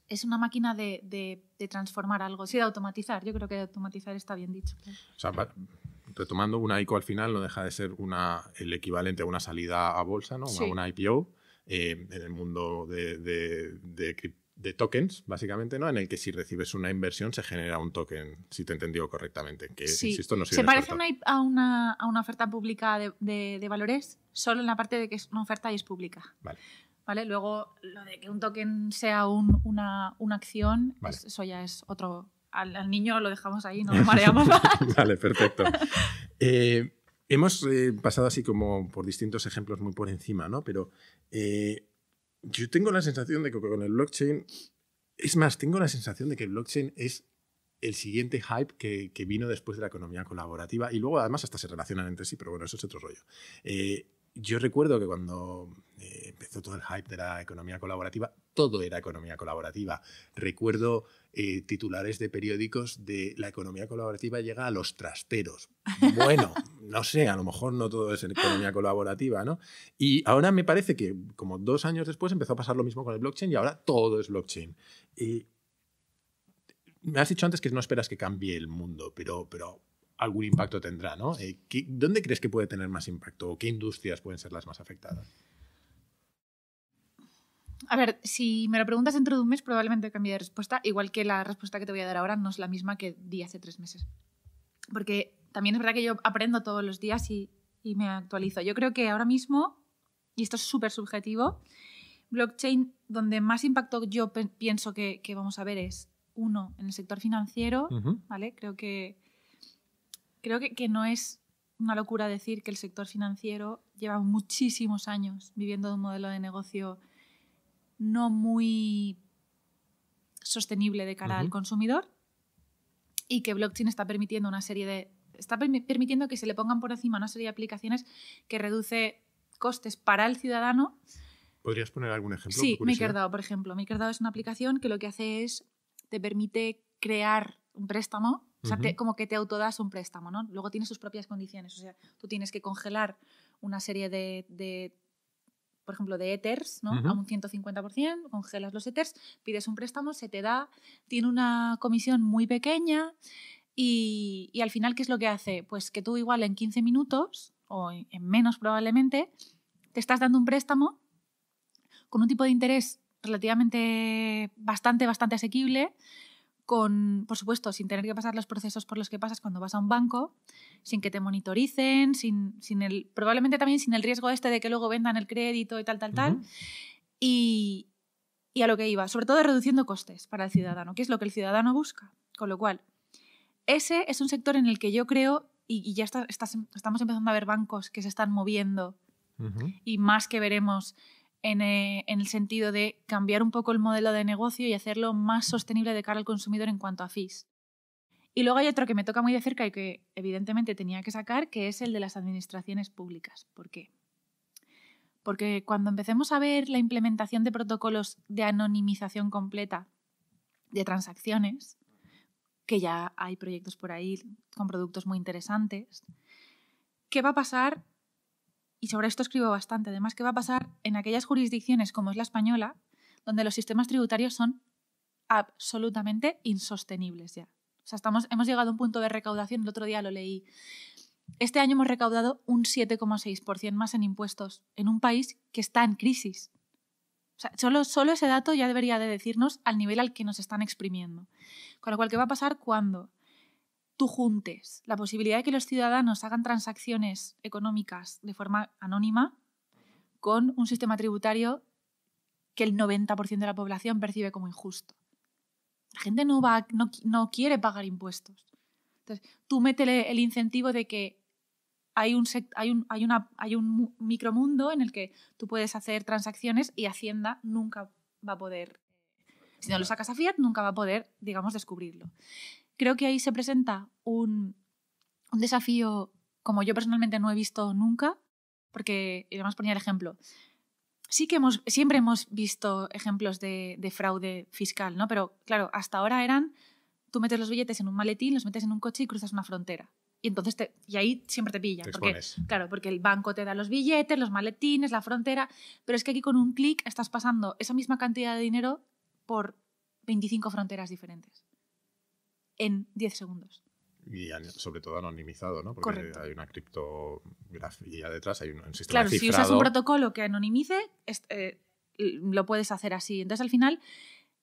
Es una máquina de transformar algo. Sí, de automatizar. Yo creo que de automatizar está bien dicho. O sea, retomando, una ICO al final no deja de ser el equivalente a una salida a bolsa, ¿no? Sí. A una IPO. En el mundo de tokens, básicamente, ¿no? En el que si recibes una inversión se genera un token, si te he entendido correctamente. Que, sí. Insisto, no soy se un parece experto. a una oferta pública de valores, solo en la parte de que es una oferta y es pública. Vale. Luego, lo de que un token sea una acción, vale. Eso ya es otro... Al niño lo dejamos ahí, no lo mareamos más. Vale, perfecto. Hemos pasado así como por distintos ejemplos muy por encima, ¿no? Pero yo tengo la sensación de que con el blockchain... Es más, tengo la sensación de que el blockchain es el siguiente hype que vino después de la economía colaborativa y luego además hasta se relacionan entre sí, pero bueno, eso es otro rollo. Yo recuerdo que cuando empezó todo el hype de la economía colaborativa, todo era economía colaborativa. Recuerdo titulares de periódicos de la economía colaborativa llega a los trasteros. Bueno, no sé, a lo mejor no todo es economía colaborativa, ¿no? Y ahora me parece que como 2 años después empezó a pasar lo mismo con el blockchain y ahora todo es blockchain. Me has dicho antes que no esperas que cambie el mundo, pero algún impacto tendrá, ¿no? ¿Dónde crees que puede tener más impacto o qué industrias pueden ser las más afectadas? A ver, si me lo preguntas dentro de un mes, probablemente cambie de respuesta, igual que la respuesta que te voy a dar ahora no es la misma que di hace 3 meses. Porque también es verdad que yo aprendo todos los días y me actualizo. Yo creo que ahora mismo, y esto es súper subjetivo, blockchain, donde más impacto yo pienso que vamos a ver es, uno, en el sector financiero, ¿vale? Creo que no es una locura decir que el sector financiero lleva muchísimos años viviendo de un modelo de negocio no muy sostenible de cara al consumidor y que blockchain está permitiendo permitiendo que se le pongan por encima una serie de aplicaciones que reduce costes para el ciudadano. ¿Podrías poner algún ejemplo? Sí, MakerDAO, por ejemplo. MakerDAO es una aplicación que lo que hace es te permite crear un préstamo, o sea, como que te autodas un préstamo, ¿no? Luego tiene sus propias condiciones, o sea, tú tienes que congelar una serie de por ejemplo, de Ethers, ¿no? A un 150%, congelas los Ethers, pides un préstamo, se te da, tiene una comisión muy pequeña y al final, ¿qué es lo que hace? Pues que tú igual en 15 minutos, o en menos probablemente, te estás dando un préstamo con un tipo de interés relativamente bastante asequible, por supuesto, sin tener que pasar los procesos por los que pasas cuando vas a un banco, sin que te monitoricen, probablemente también sin el riesgo de que luego vendan el crédito y tal. Y a lo que iba, sobre todo reduciendo costes para el ciudadano, que es lo que el ciudadano busca. Con lo cual, ese es un sector en el que yo creo, y ya estamos empezando a ver bancos que se están moviendo, y más que veremos en el sentido de cambiar un poco el modelo de negocio y hacerlo más sostenible de cara al consumidor en cuanto a fees. Y luego hay otro que me toca muy de cerca y que evidentemente tenía que sacar, que es el de las administraciones públicas. ¿Por qué? Porque cuando empecemos a ver la implementación de protocolos de anonimización completa de transacciones, que ya hay proyectos por ahí con productos muy interesantes, ¿qué va a pasar? Y sobre esto escribo bastante, además, ¿qué va a pasar en aquellas jurisdicciones como es la española, donde los sistemas tributarios son absolutamente insostenibles ya? O sea, hemos llegado a un punto de recaudación, el otro día lo leí. Este año hemos recaudado un 7,6% más en impuestos en un país que está en crisis. O sea, solo ese dato ya debería de decirnos al nivel al que nos están exprimiendo. Con lo cual, ¿qué va a pasar cuando tú juntes la posibilidad de que los ciudadanos hagan transacciones económicas de forma anónima con un sistema tributario que el 90% de la población percibe como injusto? La gente no quiere pagar impuestos. Entonces, tú métele el incentivo de que hay un micromundo en el que tú puedes hacer transacciones y Hacienda nunca va a poder, si no lo sacas a Fiat, nunca va a poder, digamos, descubrirlo. Creo que ahí se presenta un desafío como yo personalmente no he visto nunca, porque, y además ponía el ejemplo, sí que siempre hemos visto ejemplos de fraude fiscal, ¿no? Pero claro, hasta ahora tú metes los billetes en un maletín, los metes en un coche y cruzas una frontera. Y entonces ahí siempre te pillan. Porque el banco te da los billetes, los maletines, la frontera. Pero es que aquí con un clic estás pasando esa misma cantidad de dinero por 25 fronteras diferentes. En 10 segundos. Y sobre todo anonimizado, ¿no? Porque correcto. Hay una criptografía detrás, hay un sistema claro, cifrado. Si usas un protocolo que anonimice, lo puedes hacer así. Entonces, al final,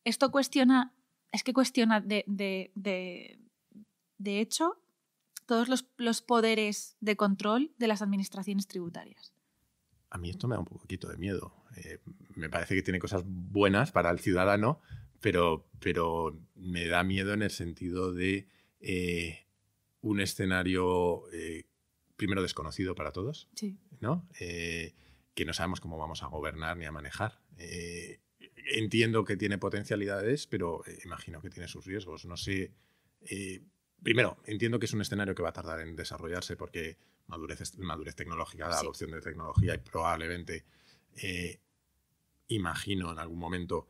esto cuestiona de hecho todos los poderes de control de las administraciones tributarias. A mí esto me da un poquito de miedo. Me parece que tiene cosas buenas para el ciudadano, pero me da miedo en el sentido de un escenario primero desconocido para todos, sí. ¿no? Que no sabemos cómo vamos a gobernar ni a manejar. Entiendo que tiene potencialidades, pero imagino que tiene sus riesgos. No sé. Primero, entiendo que es un escenario que va a tardar en desarrollarse porque madurez tecnológica, la adopción de tecnología y probablemente, imagino en algún momento,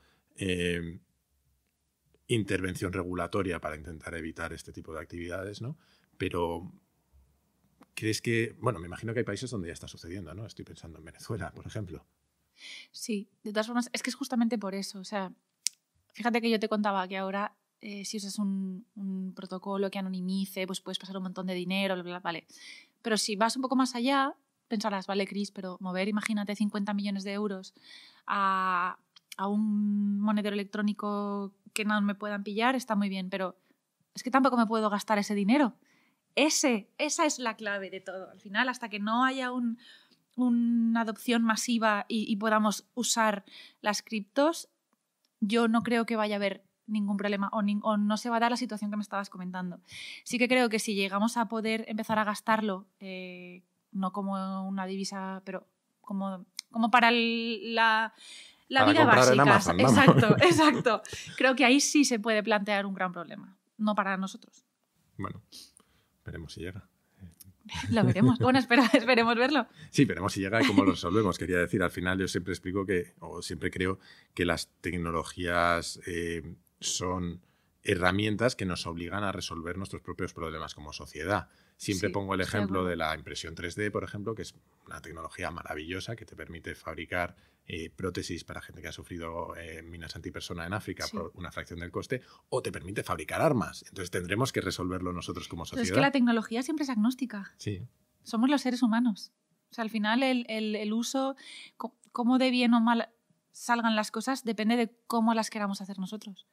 intervención regulatoria para intentar evitar este tipo de actividades, ¿no? Pero ¿crees que...? Bueno, me imagino que hay países donde ya está sucediendo, ¿no? Estoy pensando en Venezuela, por ejemplo. Sí, de todas formas, es que es justamente por eso. O sea, fíjate que yo te contaba que ahora si usas un protocolo que anonimice, pues puedes pasar un montón de dinero, bla, bla, vale. Pero si vas un poco más allá, pensarás, vale, Cris, pero mover, imagínate, 50 millones de euros a un monedero electrónico que no me puedan pillar, está muy bien, pero es que tampoco me puedo gastar ese dinero. Esa es la clave de todo. Al final, hasta que no haya una adopción masiva y podamos usar las criptos, yo no creo que vaya a haber ningún problema o no se va a dar la situación que me estabas comentando. Sí que creo que si llegamos a poder empezar a gastarlo, no como una divisa, pero como para la vida básica. Exacto. Creo que ahí sí se puede plantear un gran problema, no para nosotros. Bueno, veremos si llega. Lo veremos. Bueno, esperemos verlo. Sí, veremos si llega y cómo lo resolvemos. Quería decir, al final yo siempre explico siempre creo que las tecnologías son herramientas que nos obligan a resolver nuestros propios problemas como sociedad. Siempre pongo el ejemplo de la impresión 3D, por ejemplo, que es una tecnología maravillosa que te permite fabricar prótesis para gente que ha sufrido minas antipersona en África por una fracción del coste, o te permite fabricar armas. Entonces tendremos que resolverlo nosotros como sociedad. Pero es que la tecnología siempre es agnóstica. Sí. Somos los seres humanos. O sea, al final el uso, cómo de bien o mal salgan las cosas, depende de cómo las queramos hacer nosotros.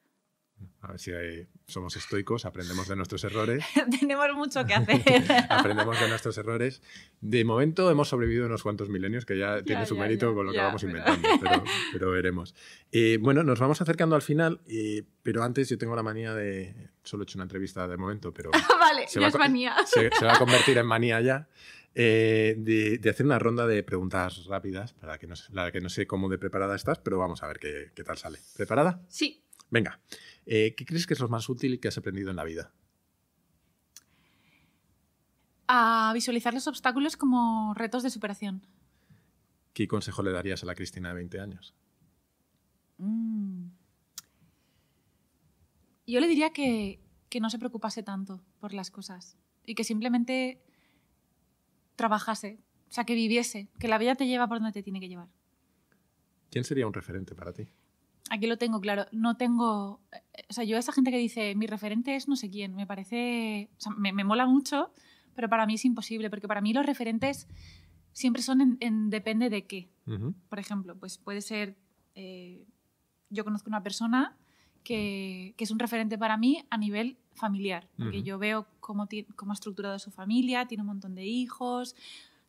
A ver si somos estoicos, aprendemos de nuestros errores. Tenemos mucho que hacer. Aprendemos de nuestros errores. De momento hemos sobrevivido unos cuantos milenios, que ya tiene su mérito con lo que vamos inventando, pero veremos. Bueno, nos vamos acercando al final, pero antes yo tengo la manía de... Solo he hecho una entrevista de momento, pero... Vale, ya es manía. Se va a convertir en manía ya. De hacer una ronda de preguntas rápidas, para que no sé cómo de preparada estás, pero vamos a ver qué tal sale. ¿Preparada? Sí. Venga. ¿Qué crees que es lo más útil que has aprendido en la vida? A visualizar los obstáculos como retos de superación. ¿Qué consejo le darías a la Cristina de 20 años? Yo le diría que no se preocupase tanto por las cosas y que simplemente trabajase, o sea, que viviese, que la vida te lleva por donde te tiene que llevar. ¿Quién sería un referente para ti? Aquí lo tengo claro. No tengo... O sea, yo a esa gente que dice mi referente es no sé quién, me parece... O sea, me mola mucho, pero para mí es imposible, porque para mí los referentes siempre son depende de qué. Por ejemplo, pues puede ser... yo conozco una persona que es un referente para mí a nivel familiar, porque yo veo cómo ha estructurado su familia, tiene un montón de hijos,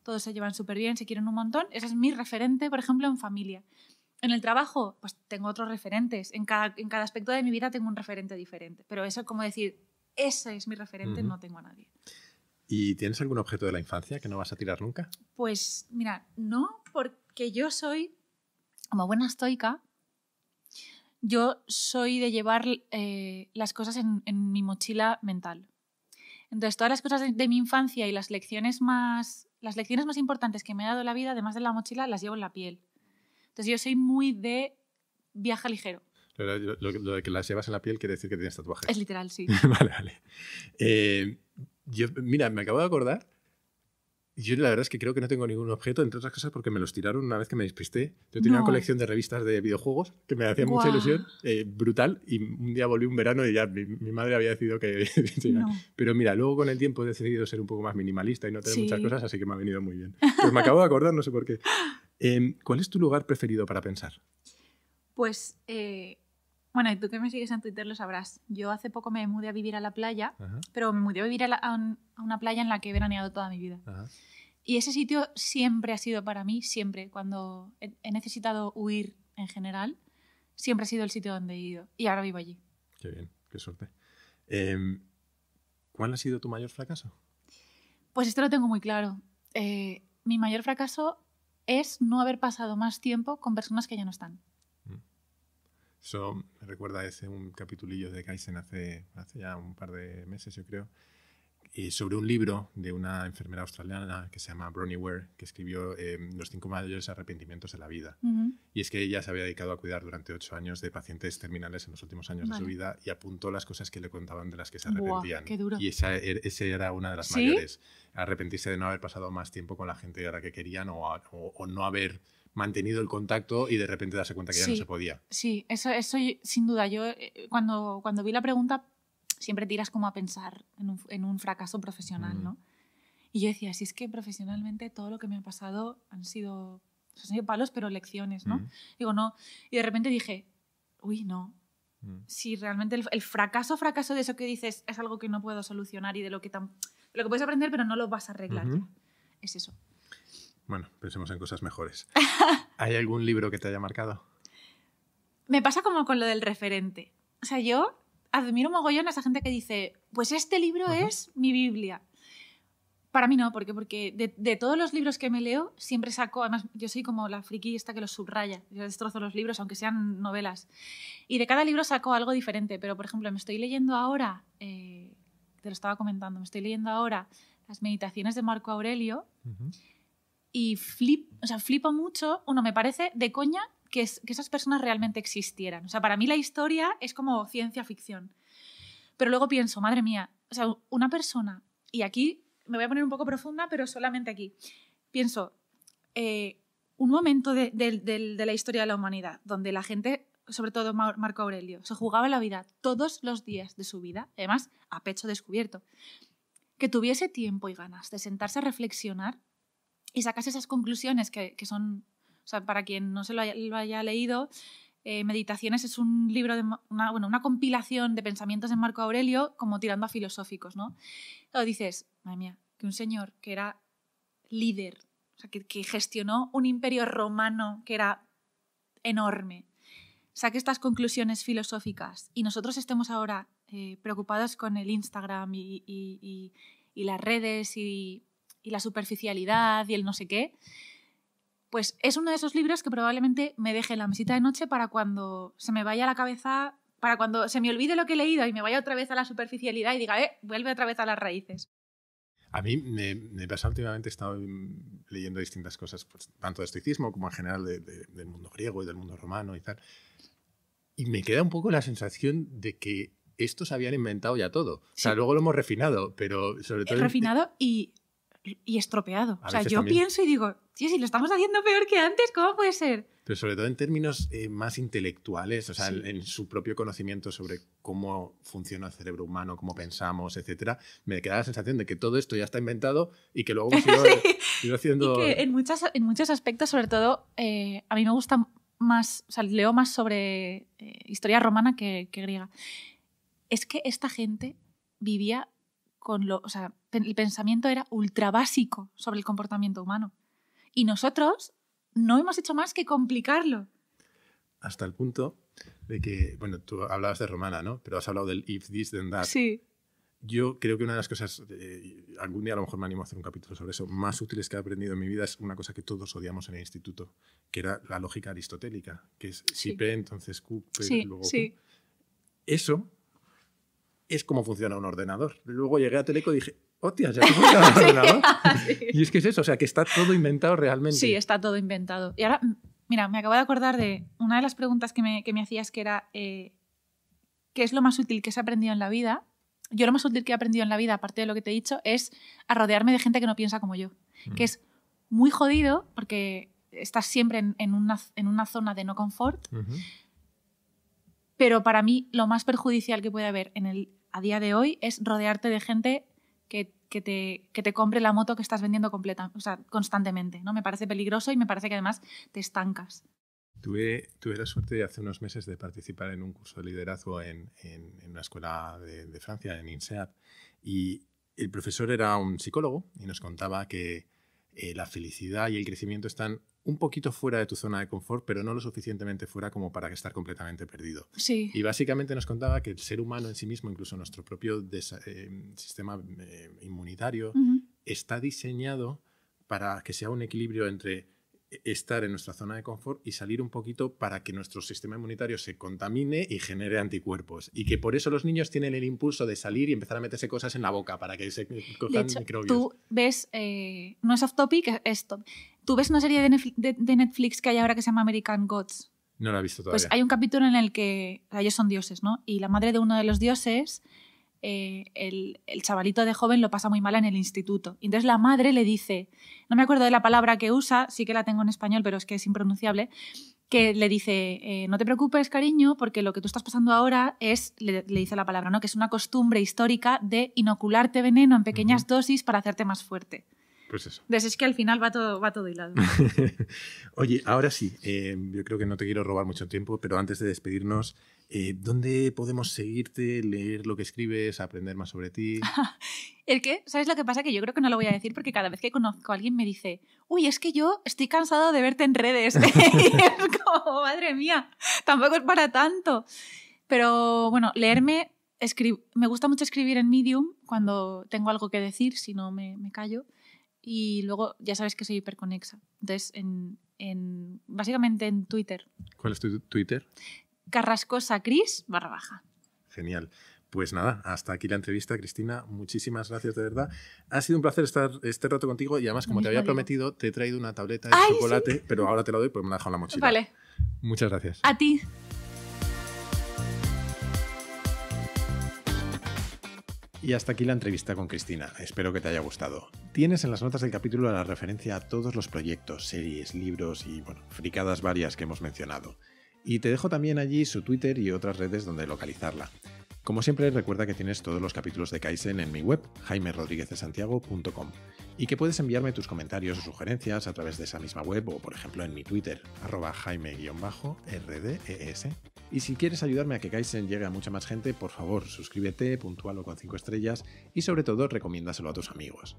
todos se llevan súper bien, se quieren un montón. Ese es mi referente, por ejemplo, en familia. En el trabajo, pues tengo otros referentes. En cada aspecto de mi vida tengo un referente diferente. Pero eso, como decir, ese es mi referente, no tengo a nadie. ¿Y tienes algún objeto de la infancia que no vas a tirar nunca? Pues mira, no, porque yo soy, como buena estoica, yo soy de llevar las cosas en mi mochila mental. Entonces, todas las cosas de mi infancia y las lecciones más importantes que me ha dado la vida, además de la mochila, las llevo en la piel. Entonces, yo soy muy de viaje ligero. Lo de que las llevas en la piel quiere decir que tienes tatuajes. Es literal, sí. Vale. Mira, me acabo de acordar. Yo la verdad es que creo que no tengo ningún objeto, entre otras cosas porque me los tiraron una vez que me despisté. Yo tenía una colección de revistas de videojuegos que me hacía mucha ilusión, brutal, y un día volví un verano y ya mi madre había decidido que... No. Pero mira, luego con el tiempo he decidido ser un poco más minimalista y no tener muchas cosas, así que me ha venido muy bien. Pues me acabo de acordar, no sé por qué. ¿Cuál es tu lugar preferido para pensar? Pues... Bueno, y tú que me sigues en Twitter lo sabrás. Yo hace poco me mudé a vivir a la playa, pero me mudé a vivir a una playa en la que he veraneado toda mi vida. Y ese sitio siempre ha sido para mí, siempre, cuando he necesitado huir en general, siempre ha sido el sitio donde he ido. Y ahora vivo allí. Qué bien, qué suerte. ¿Cuál ha sido tu mayor fracaso? Pues esto lo tengo muy claro. Mi mayor fracaso es no haber pasado más tiempo con personas que ya no están. Eso me recuerda a un capitulillo de Kaizen hace ya un par de meses, yo creo, y sobre un libro de una enfermera australiana que se llama Bronnie Ware, que escribió los 5 mayores arrepentimientos de la vida. Y es que ella se había dedicado a cuidar durante 8 años de pacientes terminales en los últimos años de su vida y apuntó las cosas que le contaban de las que se arrepentían. ¡Qué duro! Y esa era una de las mayores. Arrepentirse de no haber pasado más tiempo con la gente a la que querían o no haber mantenido el contacto y de repente darse cuenta que ya no se podía. Sí, eso sin duda. Yo cuando vi la pregunta siempre tiras como a pensar en un fracaso profesional, ¿no? Y yo decía, si es que profesionalmente todo lo que me ha pasado han sido palos, pero lecciones, ¿no? Digo, no. Y de repente dije, uy, no. Si realmente el fracaso de eso que dices es algo que no puedo solucionar y de lo que puedes aprender pero no lo vas a arreglar ya. Es eso. Bueno, pensemos en cosas mejores. ¿Hay algún libro que te haya marcado? Me pasa como con lo del referente. O sea, yo admiro mogollón a esa gente que dice, pues este libro es mi Biblia. Para mí no, porque de todos los libros que me leo siempre saco, además yo soy como la friki esta que los subraya, yo destrozo los libros aunque sean novelas. Y de cada libro saco algo diferente, pero por ejemplo me estoy leyendo ahora, te lo estaba comentando, me estoy leyendo ahora las meditaciones de Marco Aurelio. Y flipo mucho, me parece de coña que esas personas realmente existieran. O sea, para mí la historia es como ciencia ficción. Pero luego pienso, madre mía, o sea, una persona, y aquí me voy a poner un poco profunda, pero solamente aquí, pienso, un momento de la historia de la humanidad, donde la gente, sobre todo Marco Aurelio, se jugaba la vida todos los días de su vida, además a pecho descubierto, que tuviese tiempo y ganas de sentarse a reflexionar y sacas esas conclusiones que son, o sea, para quien no se lo haya leído, Meditaciones es un libro, una compilación de pensamientos de Marco Aurelio como tirando a filosóficos, ¿no? Luego dices, madre mía, que un señor que era líder, o sea, que gestionó un imperio romano que era enorme, saque estas conclusiones filosóficas y nosotros estemos ahora preocupados con el Instagram y las redes y la superficialidad y el no sé qué, pues es uno de esos libros que probablemente me deje en la mesita de noche para cuando se me vaya a la cabeza, para cuando se me olvide lo que he leído y me vaya otra vez a la superficialidad y diga, vuelve otra vez a las raíces. A mí me pasa últimamente, he estado leyendo distintas cosas, pues, tanto de estoicismo como en general del mundo griego y del mundo romano y tal. Y me queda un poco la sensación de que estos habían inventado ya todo. O sea, luego lo hemos refinado, pero sobre todo... Refinado y estropeado. O sea, yo también pienso y digo, tío, si lo estamos haciendo peor que antes, ¿cómo puede ser? Pero sobre todo en términos más intelectuales, o sea, en su propio conocimiento sobre cómo funciona el cerebro humano, cómo pensamos, etcétera, me queda la sensación de que todo esto ya está inventado y que luego hemos ido haciendo... Y que en muchos aspectos, sobre todo, a mí me gusta más, o sea, leo más sobre historia romana que griega. Es que esta gente vivía con o sea, el pensamiento era ultra básico sobre el comportamiento humano. Y nosotros no hemos hecho más que complicarlo. Hasta el punto de que, bueno, tú hablabas de romana, ¿no? Pero has hablado del if this, then that. Sí. Yo creo que una de las cosas, algún día a lo mejor me animo a hacer un capítulo sobre eso, más útiles que he aprendido en mi vida es una cosa que todos odiamos en el instituto, que era la lógica aristotélica, que es si P, entonces Q, P, luego Q. Eso es cómo funciona un ordenador. Luego llegué a Teleco y dije, ¡hostia, ya funciona un ordenador! Y es que es eso, o sea, que está todo inventado realmente. Sí, está todo inventado. Y ahora, mira, me acabo de acordar de una de las preguntas que me hacías, que era ¿qué es lo más útil que has aprendido en la vida? Yo lo más útil que he aprendido en la vida, aparte de lo que te he dicho, es a rodearme de gente que no piensa como yo. Que es muy jodido porque estás siempre en una zona de no confort. Pero para mí lo más perjudicial que puede haber a día de hoy es rodearte de gente que te compre la moto que estás vendiendo constantemente, ¿no? Me parece peligroso y me parece que además te estancas. Tuve la suerte hace unos meses de participar en un curso de liderazgo en una escuela de Francia, en INSEAD, y el profesor era un psicólogo y nos contaba que la felicidad y el crecimiento están un poquito fuera de tu zona de confort, pero no lo suficientemente fuera como para estar completamente perdido. Sí. Y básicamente nos contaba que el ser humano en sí mismo, incluso nuestro propio sistema inmunitario, está diseñado para que sea un equilibrio entre estar en nuestra zona de confort y salir un poquito para que nuestro sistema inmunitario se contamine y genere anticuerpos. Y que por eso los niños tienen el impulso de salir y empezar a meterse cosas en la boca para que se cojan de hecho, microbios. Tú ves, no es off topic, es top. ¿Tú ves una serie de Netflix que hay ahora que se llama American Gods? No la he visto todavía. Pues hay un capítulo en el que ellos son dioses, ¿no? Y la madre de uno de los dioses, el chavalito de joven lo pasa muy mal en el instituto. Y entonces la madre le dice, no me acuerdo de la palabra que usa, sí que la tengo en español, pero es que es impronunciable, que le dice, no te preocupes, cariño, porque lo que tú estás pasando ahora es, le dice la palabra, ¿no? Que es una costumbre histórica de inocularte veneno en pequeñas dosis para hacerte más fuerte. Pues eso. Entonces es que al final va todo hilado. Oye, ahora sí, yo creo que no te quiero robar mucho tiempo, pero antes de despedirnos, ¿dónde podemos seguirte, leer lo que escribes, aprender más sobre ti? ¿El qué? ¿Sabes lo que pasa? Que yo creo que no lo voy a decir porque cada vez que conozco a alguien me dice, uy, es que yo estoy cansado de verte en redes. Y es como, madre mía, tampoco es para tanto. Pero bueno, leerme, me gusta mucho escribir en Medium cuando tengo algo que decir, si no me callo. Y luego ya sabes que soy hiperconexa. Entonces, básicamente en Twitter. ¿Cuál es tu Twitter? carrascosacris _. Genial. Pues nada, hasta aquí la entrevista, Cristina. Muchísimas gracias, de verdad. Ha sido un placer estar este rato contigo y además, como te había prometido, te he traído una tableta de chocolate, sí, pero ahora te la doy porque me la he dejado en la mochila. Vale. Muchas gracias. A ti. Y hasta aquí la entrevista con Cristina. Espero que te haya gustado. Tienes en las notas del capítulo la referencia a todos los proyectos, series, libros y, bueno, fricadas varias que hemos mencionado. Y te dejo también allí su Twitter y otras redes donde localizarla. Como siempre, recuerda que tienes todos los capítulos de Kaizen en mi web, jaimerodriguezdesantiago.com, y que puedes enviarme tus comentarios o sugerencias a través de esa misma web o, por ejemplo, en mi Twitter, @jaime_rdes. Y si quieres ayudarme a que Kaizen llegue a mucha más gente, por favor, suscríbete, puntúalo con 5 estrellas y, sobre todo, recomiéndaselo a tus amigos.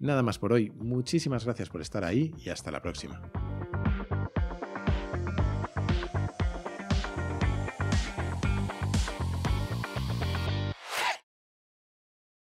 Nada más por hoy, muchísimas gracias por estar ahí y hasta la próxima.